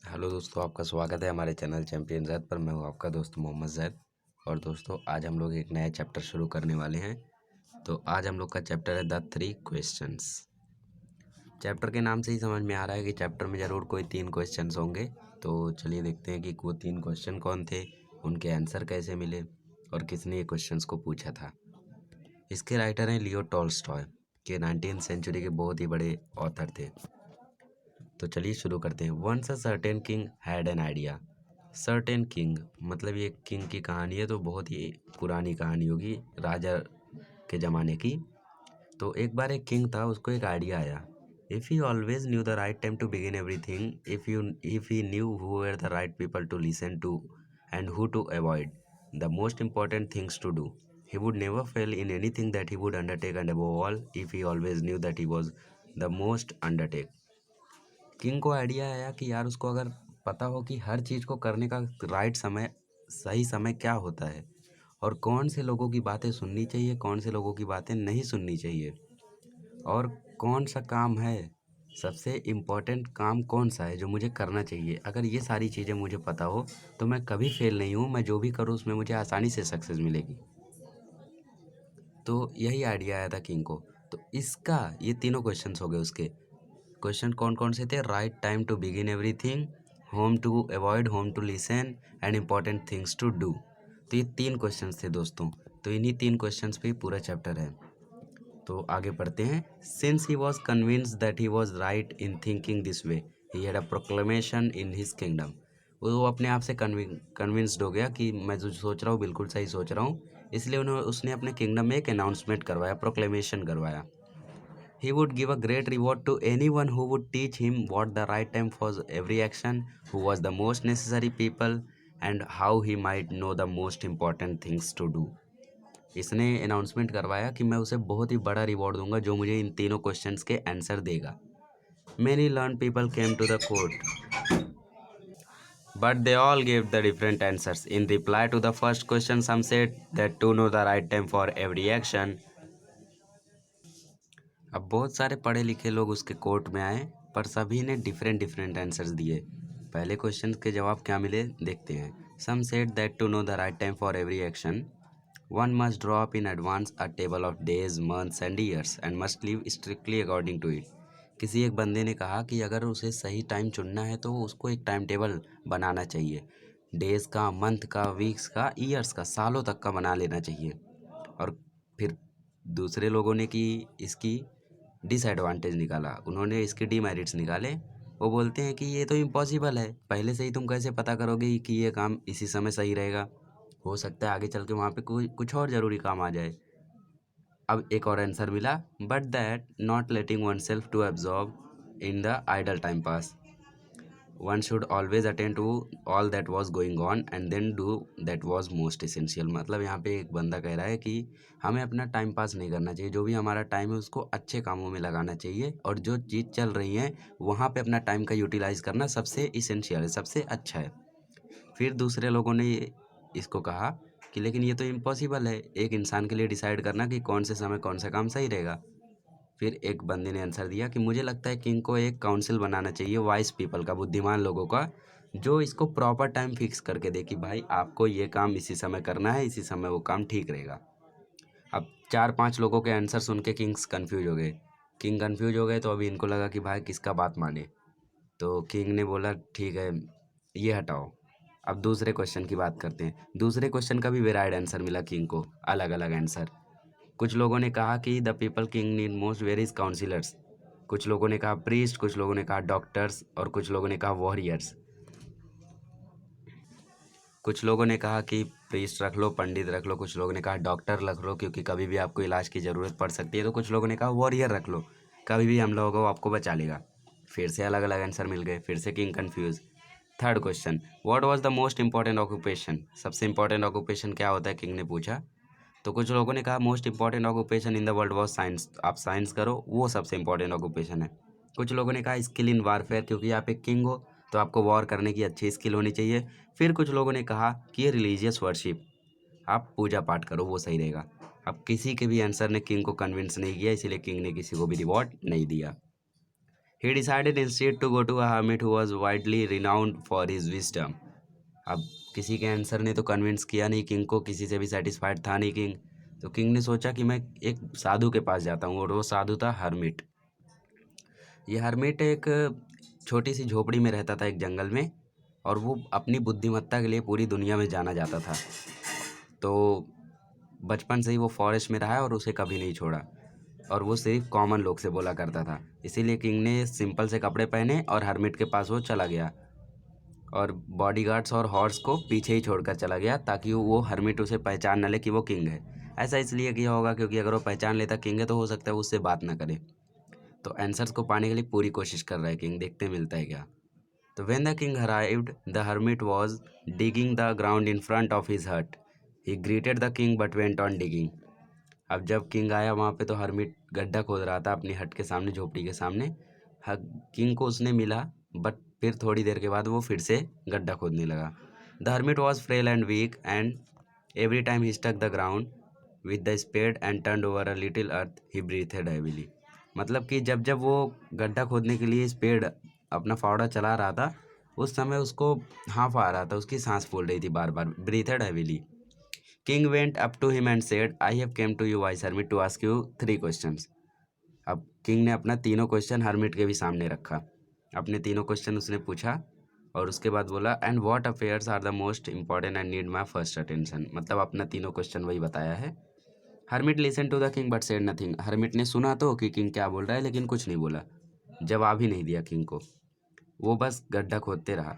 Hello दोस्तों, आपका स्वागत है हमारे चैनल चैंपियन जैद पर। मैं हूं आपका दोस्त मोहम्मद जैद। और दोस्तों, आज हम लोग एक नया चैप्टर शुरू करने वाले हैं। तो आज हम लोग का चैप्टर है द 3 क्वेश्चंस। चैप्टर के नाम से ही समझ में आ रहा है कि चैप्टर में ज़रूर कोई 3 क्वेश्चंस होंगे। तो चलिए देखते हैं कि वो 3 क्वेश्चन कौन थे, उनके आंसर कैसे मिले और किसने ये क्वेश्चंस को पूछा था। इसके राइटर हैं लियो टॉल्स्टॉय, के 19th सेंचुरी के बहुत ही बड़े ऑथर थे। तो चलिए शुरू करते हैं। Once a certain king had an idea. Certain king मतलब ये किंग की कहानी है, तो बहुत ही पुरानी कहानी होगी, राजा के ज़माने की। तो एक बार एक किंग था, उसको एक आइडिया आया। If he always knew the right time to begin everything, if he knew who were the right people to listen to and who to avoid the most important things to do, he would never fail in anything that he would undertake, and above all, if he always knew that he was the most undertake. King को idea आया कि यार उसको अगर पता हो कि हर चीज़ को करने का राइट समय, सही समय क्या होता है और कौन से लोगों की बातें सुननी चाहिए, कौन से लोगों की बातें नहीं सुननी चाहिए, और कौन सा काम है सबसे इम्पोर्टेंट काम, कौन सा है जो मुझे करना चाहिए। अगर ये सारी चीज़ें मुझे पता हो तो मैं कभी फेल नहीं हूँ, मैं जो भी करूँ उसमें मुझे आसानी से सक्सेस मिलेगी। तो यही आइडिया आया था किंग को। तो इसका ये तीनों क्वेश्चंस हो गए उसके। क्वेश्चन कौन कौन से थे? Right time to begin everything, whom to avoid, whom to listen and important things to do. तो ये 3 क्वेश्चंस थे दोस्तों। तो इन्हीं 3 क्वेश्चंस पे ही पूरा चैप्टर है। तो आगे पढ़ते हैं। Since he was convinced that he was right in thinking this way, he had a proclamation in his kingdom. वो अपने आप से कन्विंस्ड हो गया कि मैं जो सोच रहा हूँ बिल्कुल सही सोच रहा हूँ, इसलिए उसने अपने किंगडम में एक अनाउंसमेंट करवाया, प्रोक्लेमेशन करवाया। He would give a great reward to anyone who would teach him what the right time for every action, who was the most necessary people, and how he might know the most important things to do. इसने announcement करवाया कि मैं उसे बहुत ही बड़ा reward दूंगा जो मुझे इन तीनों क्वेश्चंस के आंसर देगा। Many learned people came to the court, but they all gave the different answers. In reply to the first question, some said that to know the right time for every action. अब बहुत सारे पढ़े लिखे लोग उसके court में आए, पर सभी ने डिफरेंट डिफरेंट आंसर्स दिए। पहले क्वेश्चन के जवाब क्या मिले देखते हैं। Some said that to know the right time for every action, one must draw up in advance a table of days, months and years and must live strictly according to it. किसी एक बंदे ने कहा कि अगर उसे सही time चुनना है तो उसको एक टाइम टेबल बनाना चाहिए, डेज का, मंथ का, वीक्स का, ईयर्स का, सालों तक का बना लेना चाहिए। और फिर दूसरे लोगों ने कि इसकी डिसएडवांटेज निकाला, उन्होंने इसके डीमेरिट्स निकाले। वो बोलते हैं कि ये तो इम्पॉसिबल है, पहले से ही तुम कैसे पता करोगे कि ये काम इसी समय सही रहेगा, हो सकता है आगे चल के वहाँ पे कुछ और ज़रूरी काम आ जाए। अब एक और आंसर मिला, but that not letting oneself to absorb in the idle time pass, one should always attend to all that was going on and then do that was most essential. मतलब यहाँ पे एक बंदा कह रहा है कि हमें अपना टाइम पास नहीं करना चाहिए, जो भी हमारा टाइम है उसको अच्छे कामों में लगाना चाहिए, और जो चीज़ चल रही है वहाँ पे अपना टाइम का यूटिलाइज करना सबसे इसेंशियल है, सबसे अच्छा है। फिर दूसरे लोगों ने इसको कहा कि लेकिन ये तो इम्पॉसिबल है, एक इंसान के लिए डिसाइड करना कि कौन से समय कौन सा काम सही रहेगा। फिर एक बंदे ने आंसर दिया कि मुझे लगता है किंग को एक काउंसिल बनाना चाहिए, वाइस पीपल का, बुद्धिमान लोगों का, जो इसको प्रॉपर टाइम फिक्स करके दे कि भाई आपको ये काम इसी समय करना है, इसी समय वो काम ठीक रहेगा। अब 4-5 लोगों के आंसर सुन के किंग कंफ्यूज हो गए। तो अभी इनको लगा कि भाई किसका बात माने। तो किंग ने बोला ठीक है, ये हटाओ। अब दूसरे क्वेश्चन की बात करते हैं। दूसरे क्वेश्चन का भी वेराइड आंसर मिला किंग को, अलग अलग आंसर। कुछ लोगों ने कहा कि the people king need most varies councillors, कुछ लोगों ने कहा प्रीस्ट, कुछ लोगों ने कहा डॉक्टर्स, और कुछ लोगों ने कहा वॉरियर्स। कुछ लोगों ने कहा कि प्रीस्ट रख लो, पंडित रख लो, कुछ लोगों ने कहा डॉक्टर रख लो क्योंकि कभी भी आपको इलाज की ज़रूरत पड़ सकती है, तो कुछ लोगों ने कहा वॉरियर रख लो, कभी भी हमला होगा वो आपको बचा लेगा। फिर से अलग अलग आंसर मिल गए, फिर से king confuse. Third question, what was the most important occupation, सबसे इंपॉर्टेंट ऑक्यूपेशन क्या होता है, किंग ने पूछा। तो कुछ लोगों ने कहा most important occupation in the world was science, आप साइंस करो, वो सबसे इंपॉर्टेंट ऑक्यूपेशन है। कुछ लोगों ने कहा स्किल इन वारफेयर, क्योंकि आप एक किंग हो तो आपको वॉर करने की अच्छी स्किल होनी चाहिए। फिर कुछ लोगों ने कहा कि ये रिलीजियस वर्शिप, आप पूजा पाठ करो, वो सही रहेगा। अब किसी के भी आंसर ने किंग को कन्विंस नहीं किया, इसीलिए किंग ने किसी को भी रिवॉर्ड नहीं दिया। He decided instead to go to a hermit who was widely renowned for his wisdom. अब किसी के आंसर ने तो कन्विंस किया नहीं किंग को, किसी से भी सेटिस्फाइड था नहीं किंग। तो किंग ने सोचा कि मैं एक साधु के पास जाता हूँ, और वो साधु था हर्मिट। ये हर्मिट एक छोटी सी झोपड़ी में रहता था एक जंगल में, और वो अपनी बुद्धिमत्ता के लिए पूरी दुनिया में जाना जाता था। तो बचपन से ही वो फॉरेस्ट में रहा है और उसे कभी नहीं छोड़ा, और वो सिर्फ कॉमन लोग से बोला करता था। इसीलिए किंग ने सिंपल से कपड़े पहने और हर्मिट के पास वो चला गया, और बॉडीगार्ड्स और हॉर्स को पीछे ही छोड़कर चला गया, ताकि वो हर्मिट उसे पहचान न ले कि वो किंग है। ऐसा इसलिए किया होगा क्योंकि अगर वो पहचान लेता किंग है तो हो सकता है वो उससे बात ना करे। तो आंसर्स को पाने के लिए पूरी कोशिश कर रहा है किंग, देखते हैं मिलता है क्या। तो when the king arrived the hermit was digging the ground in front of his hut. He greeted the king but went on digging. अब जब किंग आया वहाँ पे तो हर्मिट गड्ढा खोद रहा था अपनी हट के सामने, झोपड़ी के सामने। किंग को उसने मिला, बट फिर थोड़ी देर के बाद वो फिर से गड्ढा खोदने लगा। The hermit was frail and weak and every time he stuck the ground with the spade and turn over a little earth he breathed heavily. मतलब कि जब जब वो गड्ढा खोदने के लिए स्पेड अपना फावड़ा चला रहा था, उस समय उसको हाफ आ रहा था, उसकी सांस फूल रही थी बार बार, breathed heavily. King went up to him and said, I have came to you wise hermit to ask you 3 questions. अब किंग ने अपना तीनों क्वेश्चन हर्मिट के भी सामने रखा। अपने तीनों क्वेश्चन उसने पूछा, और उसके बाद बोला, and what affairs are the most important and need my first attention. मतलब अपना तीनों क्वेश्चन वही बताया है। Hermit listen to the king but said nothing. Hermit ने सुना तो कि किंग क्या बोल रहा है, लेकिन कुछ नहीं बोला, जवाब ही नहीं दिया किंग को। वो बस गड्ढा खोदते रहा।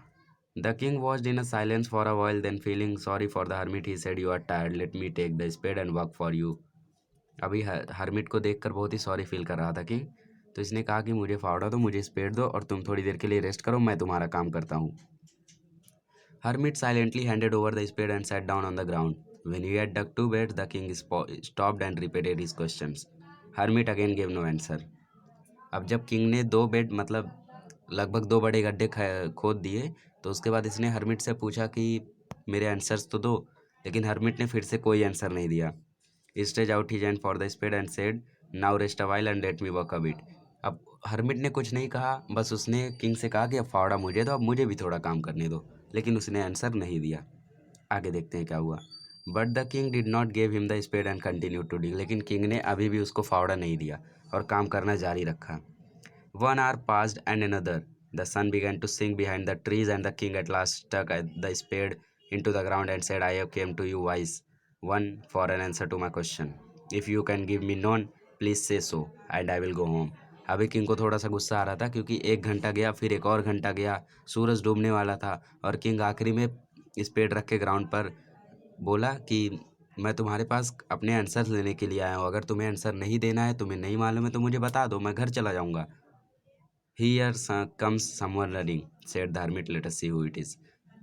The king watched in a silence for a while, then feeling sorry for the hermit he said, you are tired, let me take the spade and work for you। अभी हर्मिट को देखकर बहुत ही सॉरी फील कर रहा था king, तो इसने कहा कि मुझे फावड़ा दो, मुझे स्पेड दो, और तुम थोड़ी देर के लिए रेस्ट करो, मैं तुम्हारा काम करता हूँ। Hermit silently handed over the spade and sat down on the ground. When he had dug 2 beds, the king stopped and repeated his questions. Hermit again gave no answer. अब जब किंग ने 2 bed मतलब लगभग 2 बड़े गड्ढे खोद दिए, तो उसके बाद इसने हर्मिट से पूछा कि मेरे आंसर्स तो दो, लेकिन हर्मिट ने फिर से कोई आंसर नहीं दिया। Stretch out his hand for the spade and said, now rest a while and let me work a bit. अब हर्मिट ने कुछ नहीं कहा, बस उसने किंग से कहा कि अब फावड़ा मुझे दो, अब मुझे भी थोड़ा काम करने दो, लेकिन उसने आंसर नहीं दिया। आगे देखते हैं क्या हुआ। But the king did not give him the spade and continue to dig. लेकिन किंग ने अभी भी उसको फावड़ा नहीं दिया और काम करना जारी रखा। 1 hour passed and another. The sun began to sink behind the trees, and the king at last stuck the spade into the ground and said, I have came to you, wise one, for an answer to my question. If you can give me none, please say so, and I will go home. अभी king को थोड़ा सा गुस्सा आ रहा था, क्योंकि 1 घंटा गया, फिर एक और घंटा गया, सूरज डूबने वाला था, और किंग आखिरी में स्पेड रख के ग्राउंड पर बोला कि मैं तुम्हारे पास अपने आंसर लेने के लिए आया हूँ, अगर तुम्हें आंसर नहीं देना है, तुम्हें नहीं मालूम है, तो मुझे बता दो, मैं घर चला जाऊँगा। Here comes someone running, said the hermit, let us see who it is.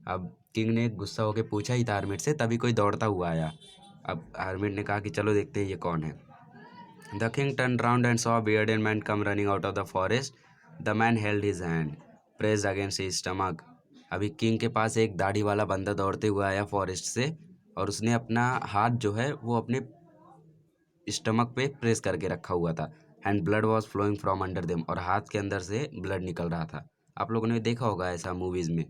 अब किंग ने गुस्सा होकर पूछा ही था हर्मिट से, तभी कोई दौड़ता हुआ आया। अब हर्मिट ने कहा कि चलो देखते हैं ये कौन है। The king turned round and saw a bearded man come running out of the forest. The man held his hand pressed against his stomach. अभी किंग के पास एक दाढ़ी वाला बंदा दौड़ते हुए आया फॉरेस्ट से, और उसने अपना हाथ जो है वो अपने स्टमक पे प्रेस करके रखा हुआ था। And blood was flowing from under them, और हाथ के अंदर से ब्लड निकल रहा था। आप लोगों ने देखा होगा ऐसा मूवीज़ में।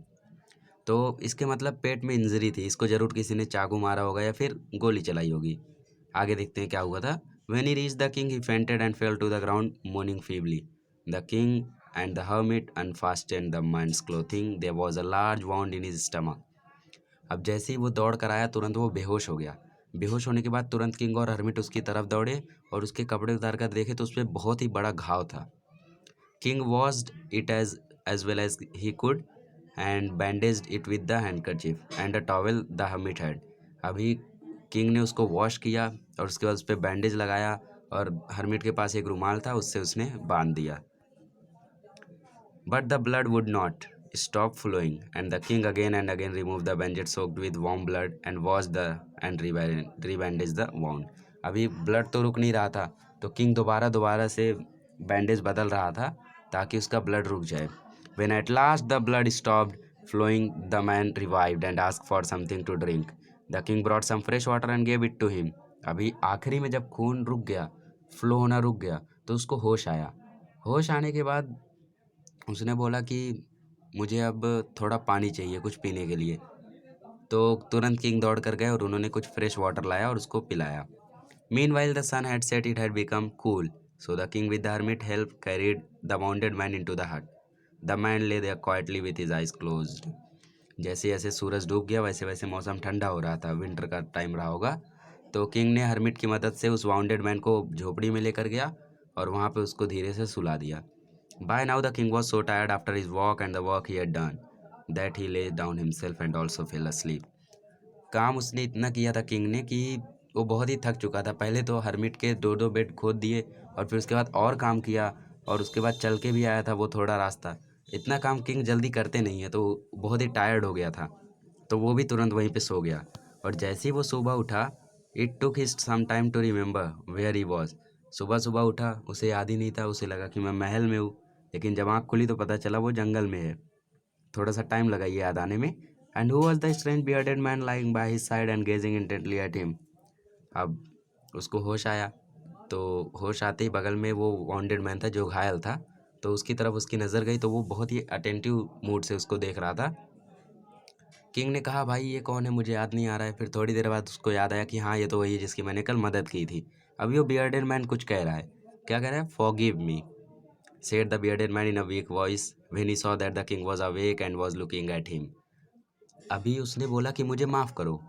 तो इसके मतलब पेट में इंजरी थी, इसको ज़रूर किसी ने चाकू मारा होगा या फिर गोली चलाई होगी। आगे देखते हैं क्या हुआ था। When he reached the king he fainted and fell to the ground moaning feebly. The king and the hermit unfastened the man's clothing, there was a large wound in his stomach. अब जैसे ही वो दौड़ कर आया, तुरंत वो बेहोश हो गया। बेहोश होने के बाद तुरंत किंग और हर्मिट उसकी तरफ दौड़े, और उसके कपड़े उतार कर देखे तो उस पर बहुत ही बड़ा घाव था। King washed it as well as he could and bandaged it with the handkerchief and a towel the hermit had. अभी किंग ने उसको वॉश किया, और उसके बाद उस पर बैंडेज लगाया, और हर्मिट के पास एक रुमाल था, उससे उसने बांध दिया। But the blood would not stop flowing, and the king again and again removed the bandage soaked with warm blood and washed the and rebandaged the wound. अभी ब्लड तो रुक नहीं रहा था, तो किंग दोबारा दोबारा से बैंडेज बदल रहा था ताकि उसका ब्लड रुक जाए। When at last the blood stopped flowing, the man revived and asked for something to drink. The king brought some fresh water and gave it to him. अभी आखिरी में जब खून रुक गया, फ्लो होना रुक गया, तो उसको होश आया। होश आने के बाद उसने बोला कि मुझे अब थोड़ा पानी चाहिए कुछ पीने के लिए। तो तुरंत किंग दौड़ कर गए और उन्होंने कुछ फ्रेश वाटर लाया और उसको पिलाया। Meanwhile, the sun had set, it had become cool. So the king with the hermit help carried the wounded man into the hut. The man lay there quietly with his eyes closed. जैसे जैसे सूरज डूब गया वैसे वैसे मौसम ठंडा हो रहा था, विंटर का टाइम रहा होगा। तो किंग ने हर्मिट की मदद से उस वाउंडेड मैन को झोपड़ी में लेकर गया और वहाँ पे उसको धीरे से सुला दिया। By now the king was so tired after his walk and the work he had done that he lay down himself and also fell asleep. काम उसने इतना किया था किंग ने कि वो बहुत ही थक चुका था। पहले तो हर्मिट के 2-2 बेड खोद दिए और फिर उसके बाद और काम किया और उसके बाद चल के भी आया था वो थोड़ा रास्ता। इतना काम किंग जल्दी करते नहीं है, तो बहुत ही टायर्ड हो गया था। तो वो भी तुरंत वहीं पे सो गया और जैसे ही वो सुबह उठा, it took his some time to remember where he was. सुबह सुबह उठा, उसे याद ही नहीं था, उसे लगा कि मैं महल में हूँ, लेकिन जब आँख खुली तो पता चला वो जंगल में है। थोड़ा सा टाइम लगा ये याद आने में। And who was the strange bearded man lying by his side and gazing intently at him. अब उसको होश आया, तो होश आते ही बगल में वो वाउंडेड मैन था जो घायल था, तो उसकी तरफ उसकी नज़र गई तो वो बहुत ही अटेंटिव मूड से उसको देख रहा था। किंग ने कहा भाई ये कौन है, मुझे याद नहीं आ रहा है। फिर थोड़ी देर बाद उसको याद आया कि हाँ ये तो वही है जिसकी मैंने कल मदद की थी। अभी वो बियर्डेड मैन कुछ कह रहा है। क्या कह रहा है? Forgive me, said the bearded man in a weak voice when he saw that the king was awake and was looking at him. अभी उसने बोला कि मुझे माफ़ करो,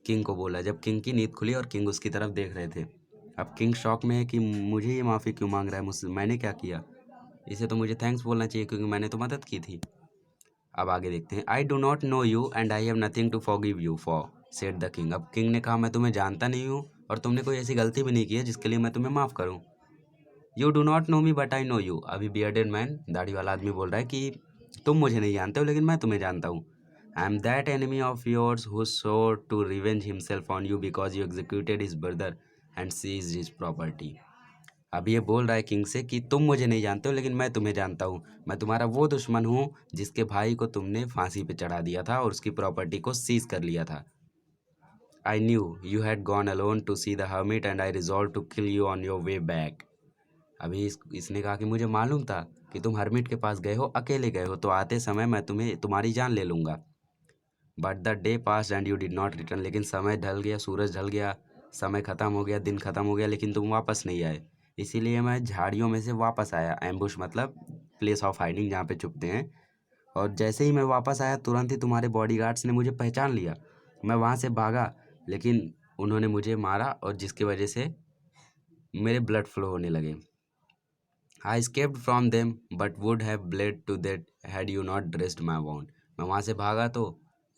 किंग को बोला जब किंग की नींद खुली और किंग उसकी तरफ देख रहे थे। अब किंग शॉक में है कि मुझे ये माफ़ी क्यों मांग रहा है मुझसे, मैंने क्या किया? इसे तो मुझे थैंक्स बोलना चाहिए क्योंकि मैंने तो मदद की थी। अब आगे देखते हैं। I do not know you and I have nothing to forgive you for, said the king. अब किंग ने कहा मैं तुम्हें जानता नहीं हूँ और तुमने कोई ऐसी गलती भी नहीं की है जिसके लिए मैं तुम्हें माफ़ करूँ। You do not no me but I know you. अभी बियर्डेड मैन दाढ़ी वाला आदमी बोल रहा है कि तुम मुझे नहीं जानते हो लेकिन मैं तुम्हें जानता हूँ। I am that enemy of yours who swore to revenge himself on you because you executed his brother and seized his property. अभी ये बोल रहा है किंग से कि तुम मुझे नहीं जानते हो लेकिन मैं तुम्हें जानता हूँ। मैं तुम्हारा वो दुश्मन हूँ जिसके भाई को तुमने फांसी पे चढ़ा दिया था और उसकी प्रॉपर्टी को सीज कर लिया था। I knew you had gone alone to see the hermit and I resolve to kill you on your way back. अभी इसने कहा कि मुझे मालूम था कि तुम हर्मिट के पास गए हो, अकेले गए हो, तो आते समय मैं तुम्हारी जान ले लूँगा। But the day pass and you did not return. लेकिन समय ढल गया, सूरज ढल गया, समय ख़त्म हो गया, दिन ख़त्म हो गया, लेकिन तुम वापस नहीं आए। इसीलिए मैं झाड़ियों में से वापस आया। एम्बुश मतलब प्लेस ऑफ हाइडिंग, जहाँ पे छुपते हैं। और जैसे ही मैं वापस आया तुरंत ही तुम्हारे बॉडीगार्ड्स ने मुझे पहचान लिया। मैं वहाँ से भागा लेकिन उन्होंने मुझे मारा और जिसकी वजह से मेरे ब्लड फ्लो होने लगे। I escaped from them but would have bled to death had you not dressed my wound. मैं वहाँ से भागा तो,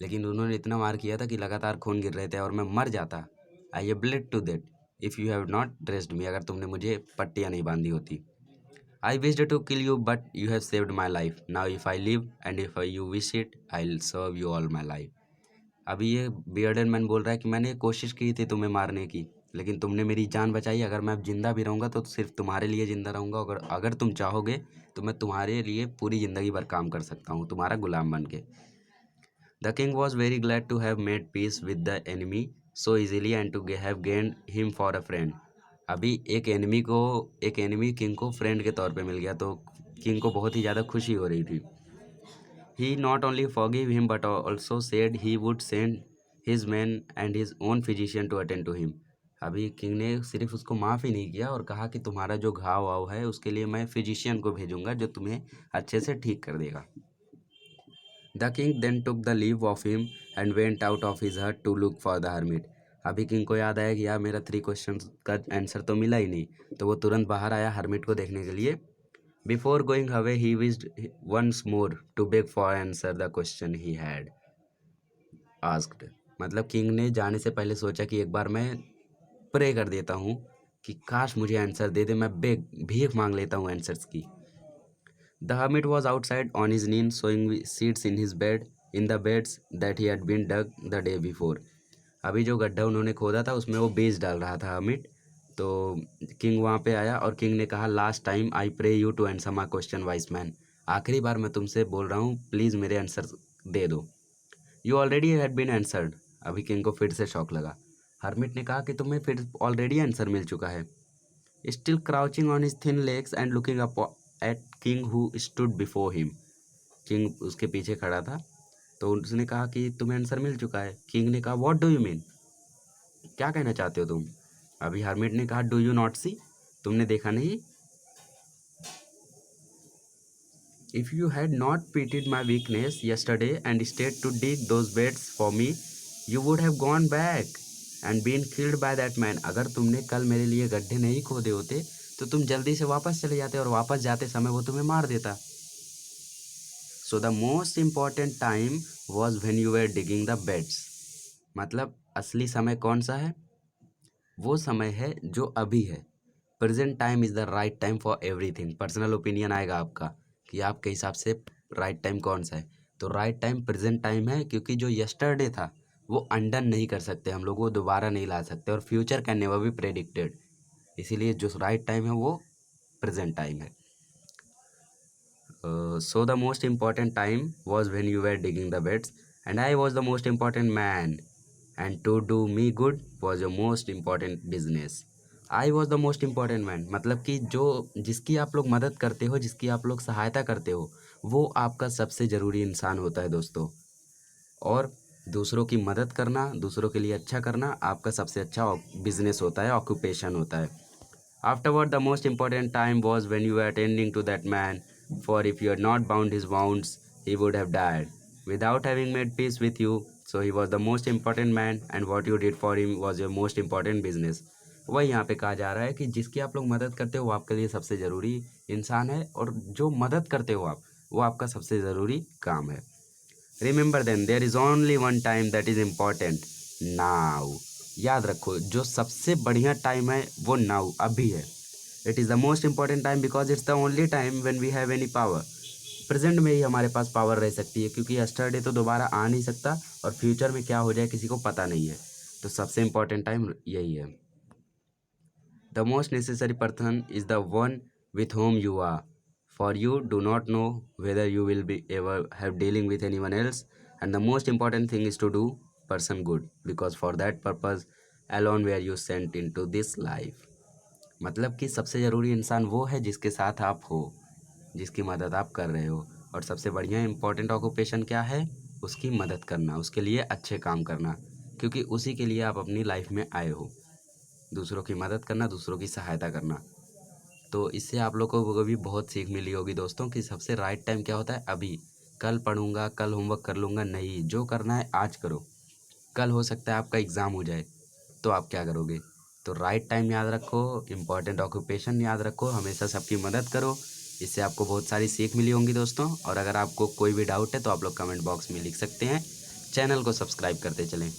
लेकिन उन्होंने इतना मार किया था कि लगातार खून गिर रहे थे और मैं मर जाता। I have bled to death if you have not dressed me. अगर तुमने मुझे पट्टियाँ नहीं बांधी होती। I wished to kill you but you have saved my life. Now if I live and if you wish it, I'll serve you all my life. अभी ये बियर्डन man बोल रहा है कि मैंने कोशिश की थी तुम्हें मारने की, लेकिन तुमने मेरी जान बचाई। अगर मैं अब जिंदा भी रहूँगा तो सिर्फ तुम्हारे लिए जिंदा रहूँगा। अगर अगर तुम चाहोगे तो मैं तुम्हारे लिए पूरी ज़िंदगी भर काम कर सकता हूँ, तुम्हारा गुलाम बन के। The king was very glad to have made peace with the enemy so easily and to have gained him for a friend. अभी एक एनिमी किंग को फ्रेंड के तौर पे मिल गया, तो किंग को बहुत ही ज़्यादा खुशी हो रही थी। He not only forgave him but also said he would send his men and his own physician to attend to him. अभी किंग ने सिर्फ उसको माफ़ ही नहीं किया और कहा कि तुम्हारा जो घाव वाव है उसके लिए मैं फिजिशियन को भेजूंगा जो तुम्हें अच्छे से ठीक कर देगा। The king then took the leave of him and went out of his hut to look for the hermit. अभी किंग को याद आया कि यार मेरा 3 क्वेश्चन का आंसर तो मिला ही नहीं, तो वो तुरंत बाहर आया हर्मिट को देखने के लिए। Before going away, he wished once more to beg for answer the question he had asked. मतलब किंग ने जाने से पहले सोचा कि एक बार मैं प्रे कर देता हूँ कि काश मुझे आंसर दे दे, मैं भीख मांग लेता हूँ आंसर्स की। The hermit was outside on his knees sowing seeds in his bed in the beds that he had been dug the day before. अभी जो गड्ढा उन्होंने खोदा था उसमें वो बीज डाल रहा था हर्मिट। तो किंग वहाँ पे आया और किंग ने कहा last time I pray you to answer my question wise man. आखिरी बार मैं तुमसे बोल रहा हूँ, प्लीज़ मेरे आंसर दे दो। You already had been answered. अभी किंग को फिर से शौक लगा। हर्मिट ने कहा कि तुम्हें फिर ऑलरेडी आंसर मिल चुका है। Still crouching on his thin legs and looking up at king who stood before him. King उसके पीछे खड़ा था, तो उसने कहा कि तुम्हें आंसर मिल चुका है। किंग ने कहा व्हाट डू यू मीन, क्या कहना चाहते हो तुम। अभी हर्मिट ने कहा डू यू नॉट सी, तुमने देखा नहीं। If you had not pitied my weakness yesterday and stayed to dig those beds for me, you would have gone back and been killed by that man। अगर तुमने कल मेरे लिए गड्ढे नहीं खोदे होते तो तुम जल्दी से वापस चले जाते और वापस जाते समय वो तुम्हें मार देता। सो the most important time was when you were digging the beds. मतलब असली समय कौन सा है, वो समय है जो अभी है। Present time is the right time for everything. Personal opinion आएगा आपका कि आपके हिसाब से राइट टाइम कौन सा है। तो राइट टाइम प्रेजेंट टाइम है, क्योंकि जो यस्टरडे था वो अनडन नहीं कर सकते हम लोग, वो दोबारा नहीं ला सकते, और future can never be predicted. इसीलिए जो राइट टाइम है वो प्रेजेंट टाइम है। So the most important time was when you were digging the beds and I was the most important man and to do me good was your most important business. I was the most important man, मतलब कि जो जिसकी आप लोग मदद करते हो, जिसकी आप लोग सहायता करते हो, वो आपका सबसे ज़रूरी इंसान होता है दोस्तों। और दूसरों की मदद करना, दूसरों के लिए अच्छा करना आपका सबसे अच्छा बिजनेस होता है, ऑक्यूपेशन होता है। Afterward the most important time was when you are attending to that man, for if you are not bound his wounds he would have died without having made peace with you. So he was the most important man and what you did for him was your most important business. वही यहाँ पे कहा जा रहा है कि जिसकी आप लोग मदद करते हो वो आपके लिए सबसे ज़रूरी इंसान है, और जो मदद करते हो आप, वो आपका सबसे ज़रूरी काम है। Remember then there is only one time that is important, now. याद रखो, जो सबसे बढ़िया टाइम है वो नाउ, अभी है। It is the most important time because it's the only time when we have any power. Present में ही हमारे पास पावर रह सकती है, क्योंकि यस्टरडे तो दोबारा आ नहीं सकता, और फ्यूचर में क्या हो जाए किसी को पता नहीं है। तो सबसे इम्पॉर्टेंट टाइम यही है। The most necessary person is the one with whom you are, for you do not know whether you will be ever have dealing with anyone else, and the most important thing is to do person good, because for that purpose alone were you sent into this life। मतलब कि सबसे ज़रूरी इंसान वो है जिसके साथ आप हो, जिसकी मदद आप कर रहे हो, और सबसे बढ़िया इंपॉर्टेंट ऑक्यूपेशन क्या है, उसकी मदद करना, उसके लिए अच्छे काम करना, क्योंकि उसी के लिए आप अपनी लाइफ में आए हो। दूसरों की मदद करना, दूसरों की सहायता करना। तो इससे आप लोगों को भी बहुत सीख मिली होगी दोस्तों कि सबसे राइट टाइम क्या होता है, अभी। कल पढ़ूंगा, कल होमवर्क कर लूँगा, नहीं, जो करना है आज करो। कल हो सकता है आपका एग्ज़ाम हो जाए, तो आप क्या करोगे। तो राइट टाइम याद रखो, इम्पॉर्टेंट ऑक्यूपेशन याद रखो, हमेशा सबकी मदद करो। इससे आपको बहुत सारी सीख मिली होंगी दोस्तों। और अगर आपको कोई भी डाउट है तो आप लोग कमेंट बॉक्स में लिख सकते हैं। चैनल को सब्सक्राइब करते चलें।